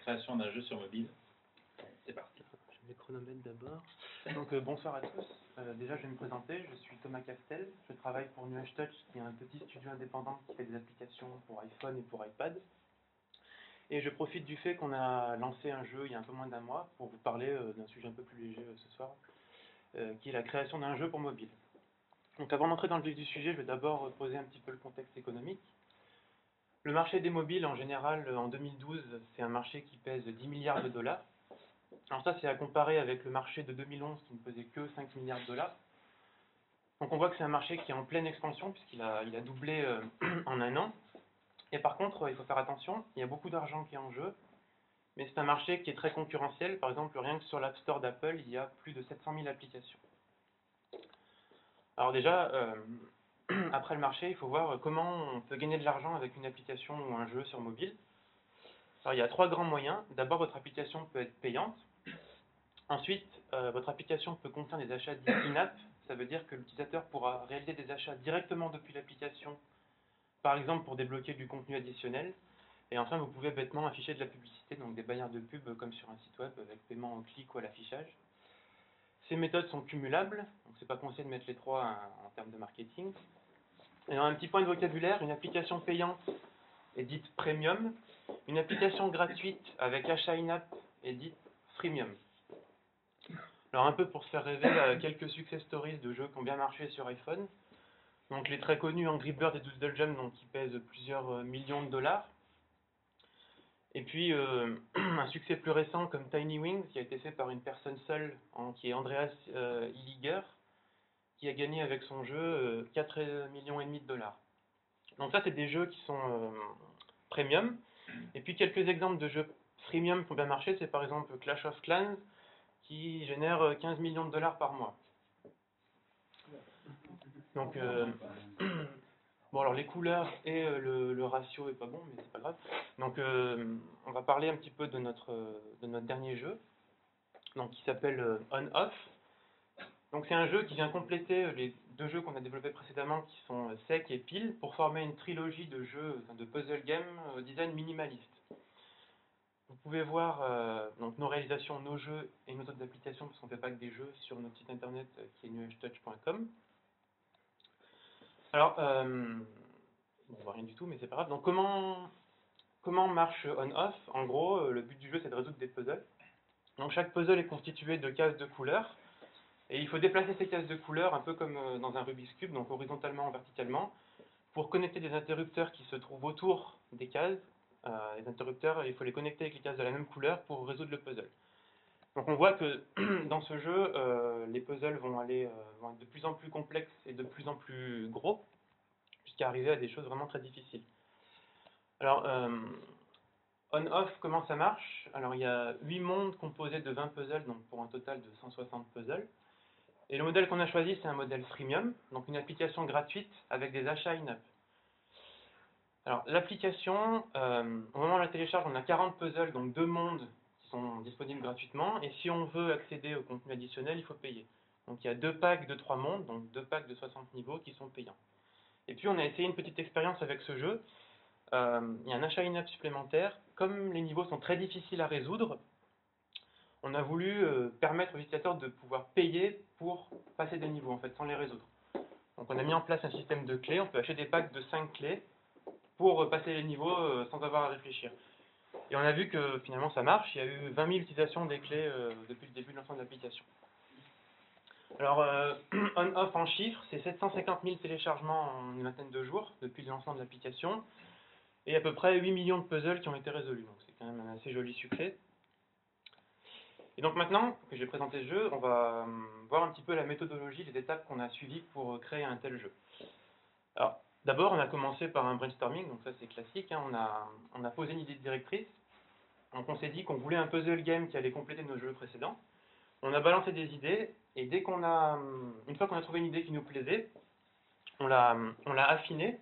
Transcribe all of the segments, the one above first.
création d'un jeu sur mobile. C'est parti. Je mets chronomètre d'abord. Donc bonsoir à tous. Déjà je vais me présenter, je suis Thomas Castel, je travaille pour Nuage Touch, qui est un petit studio indépendant qui fait des applications pour iPhone et pour iPad. Et je profite du fait qu'on a lancé un jeu il y a un peu moins d'un mois pour vous parler d'un sujet un peu plus léger ce soir, qui est la création d'un jeu pour mobile. Donc avant d'entrer dans le vif du sujet, je vais d'abord poser un petit peu le contexte économique. Le marché des mobiles en général en 2012, c'est un marché qui pèse 10 milliards de dollars. Alors ça, c'est à comparer avec le marché de 2011 qui ne pesait que 5 milliards de dollars. Donc on voit que c'est un marché qui est en pleine expansion puisqu'il a doublé en un an. Et par contre, il faut faire attention, il y a beaucoup d'argent qui est en jeu, mais c'est un marché qui est très concurrentiel. Par exemple, rien que sur l'App Store d'Apple, il y a plus de 700 000 applications. Alors déjà, après le marché, il faut voir comment on peut gagner de l'argent avec une application ou un jeu sur mobile. Alors il y a trois grands moyens. D'abord, votre application peut être payante. Ensuite, votre application peut contenir des achats dits in-app. Ça veut dire que l'utilisateur pourra réaliser des achats directement depuis l'application, par exemple pour débloquer du contenu additionnel. Et enfin, vous pouvez bêtement afficher de la publicité, donc des bannières de pub comme sur un site web avec paiement au clic ou à l'affichage. Ces méthodes sont cumulables, donc c'est pas conseillé de mettre les trois en termes de marketing. Et un petit point de vocabulaire, une application payante est dite premium, une application gratuite avec achat in-app est dite freemium. Alors un peu pour se faire rêver, quelques success stories de jeux qui ont bien marché sur iPhone. Donc les très connus Angry Birds et Doodle Jump, donc qui pèsent plusieurs millions de dollars. Et puis un succès plus récent comme Tiny Wings, qui a été fait par une personne seule, qui est Andreas Illiger, qui a gagné avec son jeu 4,5 millions de dollars. Donc ça, c'est des jeux qui sont premium. Et puis quelques exemples de jeux freemium qui ont bien marché, c'est par exemple Clash of Clans, qui génère 15 millions de dollars par mois. Donc, bon, alors les couleurs et le ratio est pas bon, mais c'est pas grave. Donc, on va parler un petit peu de notre dernier jeu, donc qui s'appelle On-Off. Donc, c'est un jeu qui vient compléter les deux jeux qu'on a développés précédemment, qui sont Sec et Pile, pour former une trilogie de jeux, de puzzle game au design minimaliste. Vous pouvez voir donc nos réalisations, nos jeux et nos autres applications, parce qu'on ne fait pas que des jeux, sur notre site internet qui est nuagetouch.com. Alors, on voit rien du tout, mais c'est pas grave. Donc, comment marche on-off? En gros, le but du jeu, c'est de résoudre des puzzles. Donc, chaque puzzle est constitué de cases de couleurs, et il faut déplacer ces cases de couleurs un peu comme dans un Rubik's Cube, donc horizontalement ou verticalement, pour connecter des interrupteurs qui se trouvent autour des cases. Les interrupteurs, il faut les connecter avec les cases de la même couleur pour résoudre le puzzle. Donc, on voit que dans ce jeu, les puzzles vont être de plus en plus complexes et de plus en plus gros, jusqu'à arriver à des choses vraiment très difficiles. Alors, on-off, comment ça marche? Alors, il y a 8 mondes composés de 20 puzzles, donc pour un total de 160 puzzles. Et le modèle qu'on a choisi, c'est un modèle freemium, donc une application gratuite avec des achats in-app. Alors, l'application, au moment où on la télécharge, on a 40 puzzles, donc 2 mondes qui sont disponibles gratuitement. Et si on veut accéder au contenu additionnel, il faut payer. Donc, il y a 2 packs de 3 mondes, donc 2 packs de 60 niveaux qui sont payants. Et puis, on a essayé une petite expérience avec ce jeu. Il y a un achat in-app supplémentaire. Comme les niveaux sont très difficiles à résoudre, on a voulu permettre aux utilisateurs de pouvoir payer pour passer des niveaux, en fait, sans les résoudre. Donc on a mis en place un système de clés. On peut acheter des packs de 5 clés pour passer les niveaux sans avoir à réfléchir. Et on a vu que finalement ça marche. Il y a eu 20 000 utilisations des clés depuis le début de l'ensemble de l'application. Alors, on-off en chiffres, c'est 750 000 téléchargements en une vingtaine de jours depuis le lancement de l'application. Et à peu près 8 millions de puzzles qui ont été résolus. Donc c'est quand même un assez joli succès. Et donc maintenant que j'ai présenté ce jeu, on va voir un petit peu la méthodologie, les étapes qu'on a suivies pour créer un tel jeu. Alors, d'abord, on a commencé par un brainstorming, donc ça c'est classique, hein. On a posé une idée directrice. Donc on s'est dit qu'on voulait un puzzle game qui allait compléter nos jeux précédents. On a balancé des idées, et une fois qu'on a trouvé une idée qui nous plaisait, on l'a affinée.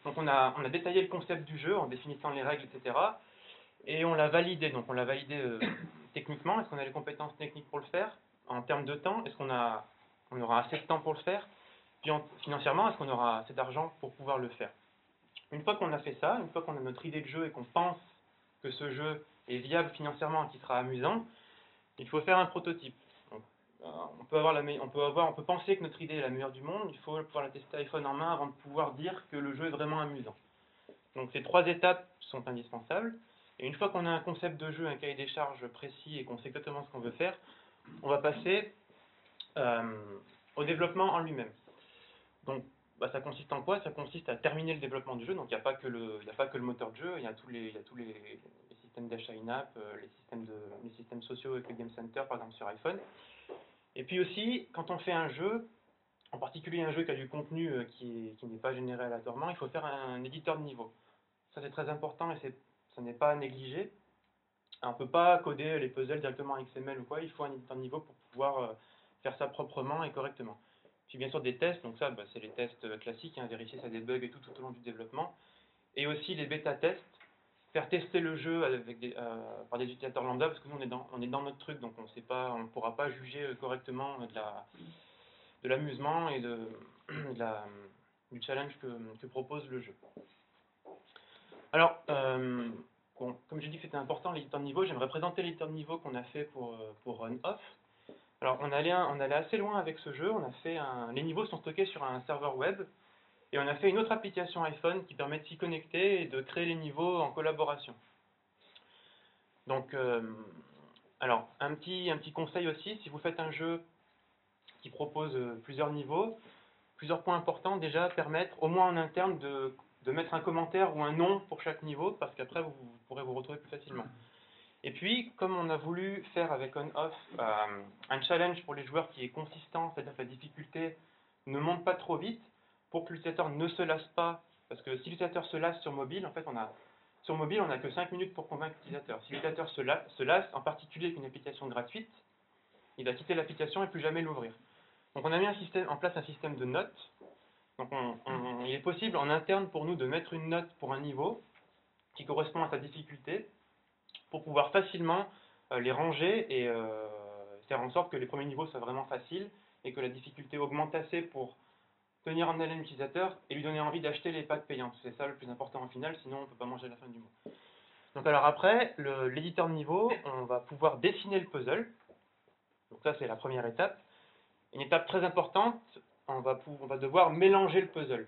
Donc on a détaillé le concept du jeu en définissant les règles, etc. Et on l'a validé. Donc on l'a validé techniquement. Est-ce qu'on a les compétences techniques pour le faire? En termes de temps, est-ce qu'on aura assez de temps pour le faire? Puis financièrement, est-ce qu'on aura assez d'argent pour pouvoir le faire? Une fois qu'on a fait ça, une fois qu'on a notre idée de jeu et qu'on pense que ce jeu est viable financièrement et qui sera amusant, il faut faire un prototype. Donc, on peut penser que notre idée est la meilleure du monde, il faut pouvoir la tester iPhone en main avant de pouvoir dire que le jeu est vraiment amusant. Donc ces 3 étapes sont indispensables, et une fois qu'on a un concept de jeu, un cahier des charges précis et qu'on sait exactement ce qu'on veut faire, on va passer au développement en lui-même. Donc ça consiste en quoi? Ça consiste à terminer le développement du jeu, donc il n'y a pas que le moteur de jeu, il y a tous les systèmes d'achat in-app, les systèmes sociaux avec le Game Center par exemple sur iPhone. Et puis aussi, quand on fait un jeu, en particulier un jeu qui a du contenu qui n'est pas généré aléatoirement, il faut faire un éditeur de niveau. Ça c'est très important et ça n'est pas à négliger. On ne peut pas coder les puzzles directement en XML ou quoi, il faut un éditeur de niveau pour pouvoir faire ça proprement et correctement. Puis bien sûr des tests, donc ça c'est les tests classiques, vérifier ça des bugs et tout au long du développement. Et aussi les bêta-tests, faire tester le jeu par des utilisateurs lambda, parce que nous on est dans notre truc, donc on ne pourra pas juger correctement de l'amusement et du challenge que propose le jeu. Alors, comme j'ai dit que c'était important l'éditeur de niveau, j'aimerais présenter l'éditeur de niveau qu'on a fait pour On/Off. Alors, on allait assez loin avec ce jeu, les niveaux sont stockés sur un serveur web, et on a fait une autre application iPhone qui permet de s'y connecter et de créer les niveaux en collaboration. Donc, alors, un petit conseil aussi, si vous faites un jeu qui propose plusieurs niveaux, plusieurs points importants, déjà permettre, au moins en interne, de mettre un commentaire ou un nom pour chaque niveau, parce qu'après vous pourrez vous retrouver plus facilement. Et puis, comme on a voulu faire avec On/Off un challenge pour les joueurs qui est consistant, c'est-à-dire que la difficulté ne monte pas trop vite, pour que l'utilisateur ne se lasse pas, parce que si l'utilisateur se lasse sur mobile, en fait sur mobile on n'a que 5 minutes pour convaincre l'utilisateur. Si l'utilisateur se lasse, en particulier avec une application gratuite, il va quitter l'application et plus jamais l'ouvrir. Donc on a mis en place un système de notes. Donc il est possible en interne pour nous de mettre une note pour un niveau qui correspond à sa difficulté pour pouvoir facilement les ranger et faire en sorte que les premiers niveaux soient vraiment faciles et que la difficulté augmente assez pour tenir en haleine l'utilisateur et lui donner envie d'acheter les packs payants. C'est ça le plus important au final, sinon on ne peut pas manger à la fin du mois. Donc alors après, l'éditeur de niveau, on va pouvoir dessiner le puzzle. Donc ça c'est la première étape. Une étape très importante, on va devoir mélanger le puzzle.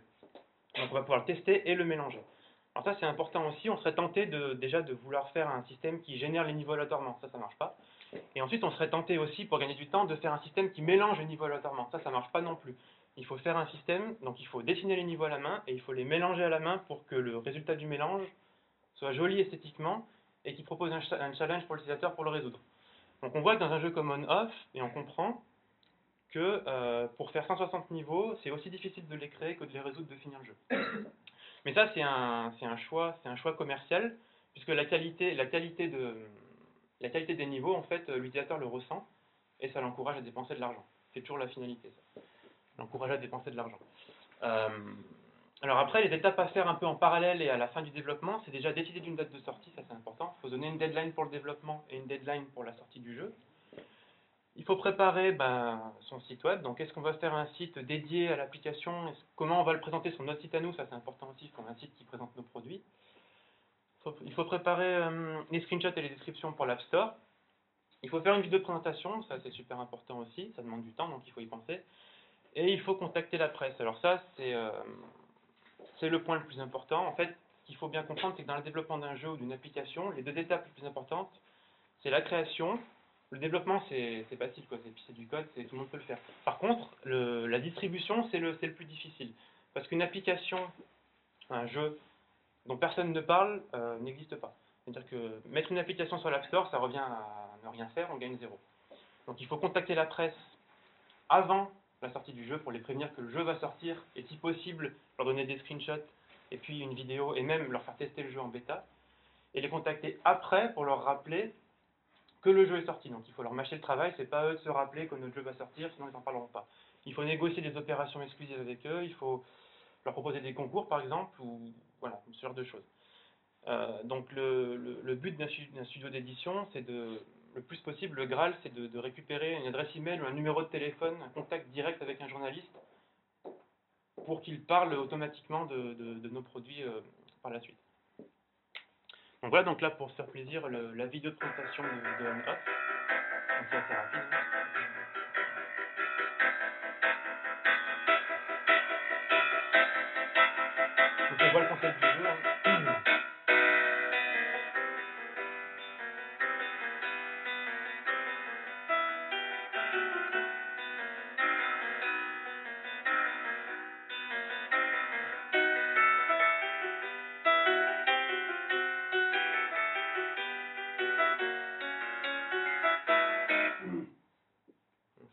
Donc on va pouvoir le tester et le mélanger. Alors ça c'est important aussi, on serait tenté déjà de vouloir faire un système qui génère les niveaux aléatoirement, ça marche pas. Et ensuite on serait tenté aussi, pour gagner du temps, de faire un système qui mélange les niveaux aléatoirement, ça marche pas non plus. Il faut faire un système, donc il faut dessiner les niveaux à la main, et il faut les mélanger à la main pour que le résultat du mélange soit joli esthétiquement, et qui propose un challenge pour l'utilisateur pour le résoudre. Donc on voit que dans un jeu comme On/Off, et on comprend que pour faire 160 niveaux, c'est aussi difficile de les créer que de les résoudre, de finir le jeu. Mais ça, c'est un choix commercial, puisque la qualité des niveaux, en fait, l'utilisateur le ressent, et ça l'encourage à dépenser de l'argent. C'est toujours la finalité, ça. L'encourage à dépenser de l'argent. Alors après, les étapes à faire un peu en parallèle et à la fin du développement, c'est déjà décider d'une date de sortie, ça c'est important. Il faut donner une deadline pour le développement et une deadline pour la sortie du jeu. Il faut préparer son site web, donc est-ce qu'on va faire un site dédié à l'application, comment on va le présenter sur notre site à nous, ça c'est important aussi, il faut un site qui présente nos produits. Il faut préparer les screenshots et les descriptions pour l'App Store. Il faut faire une vidéo de présentation, ça c'est super important aussi, ça demande du temps donc il faut y penser. Et il faut contacter la presse. Alors ça c'est le point le plus important. En fait, ce qu'il faut bien comprendre, c'est que dans le développement d'un jeu ou d'une application, les 2 étapes les plus importantes, c'est la création. Le développement, c'est facile, quoi. C'est du code, tout le monde peut le faire. Par contre, la distribution, c'est le plus difficile. Parce qu'une application, un jeu dont personne ne parle, n'existe pas. C'est-à-dire que mettre une application sur l'App Store, ça revient à ne rien faire, on gagne 0. Donc il faut contacter la presse avant la sortie du jeu pour les prévenir que le jeu va sortir, et si possible, leur donner des screenshots, et puis une vidéo, et même leur faire tester le jeu en bêta. Et les contacter après pour leur rappeler que le jeu est sorti. Donc il faut leur mâcher le travail, c'est pas à eux de se rappeler que notre jeu va sortir, sinon ils n'en parleront pas. Il faut négocier des opérations exclusives avec eux, il faut leur proposer des concours par exemple, ou voilà, ce genre de choses. Donc le but d'un studio d'édition, c'est le plus possible, le Graal, c'est de récupérer une adresse email ou un numéro de téléphone, un contact direct avec un journaliste, pour qu'il parle automatiquement de nos produits par la suite. Donc voilà, donc là pour se faire plaisir, la vidéo de présentation de On-Off. Donc c'est assez rapide. Donc on voit le concept du jeu.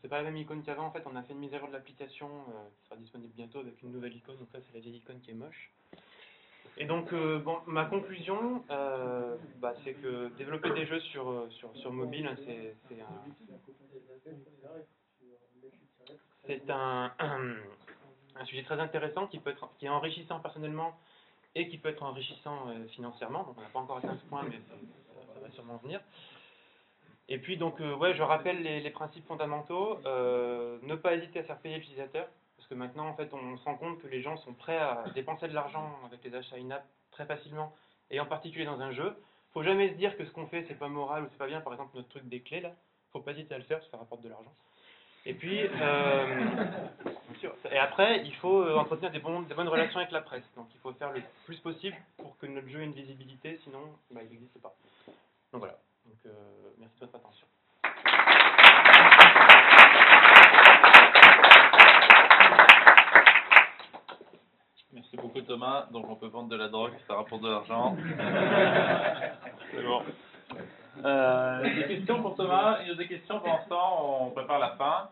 C'est pas la même icône qu'avant, en fait on a fait une mise à jour de l'application qui sera disponible bientôt avec une nouvelle icône, donc là c'est la vieille icône qui est moche. Et donc bon, ma conclusion, c'est que développer des jeux sur mobile, c'est un sujet très intéressant qui est enrichissant personnellement et qui peut être enrichissant financièrement, donc on n'a pas encore atteint ce point mais ça va sûrement venir. Et puis donc ouais, je rappelle les principes fondamentaux, ne pas hésiter à faire payer l'utilisateur, parce que maintenant en fait on se rend compte que les gens sont prêts à dépenser de l'argent avec les achats in-app très facilement, et en particulier dans un jeu. Faut jamais se dire que ce qu'on fait c'est pas moral ou c'est pas bien, par exemple notre truc des clés là, faut pas hésiter à le faire parce que ça rapporte de l'argent. Et puis, et après, il faut entretenir des bonnes relations avec la presse. Donc il faut faire le plus possible pour que notre jeu ait une visibilité, sinon il n'existe pas. Donc voilà. Donc, merci de votre attention. Merci beaucoup Thomas. Donc on peut vendre de la drogue, ça rapporte de l'argent. C'est bon. Des questions pour Thomas? Il y a des questions pour l'instant, on prépare la fin.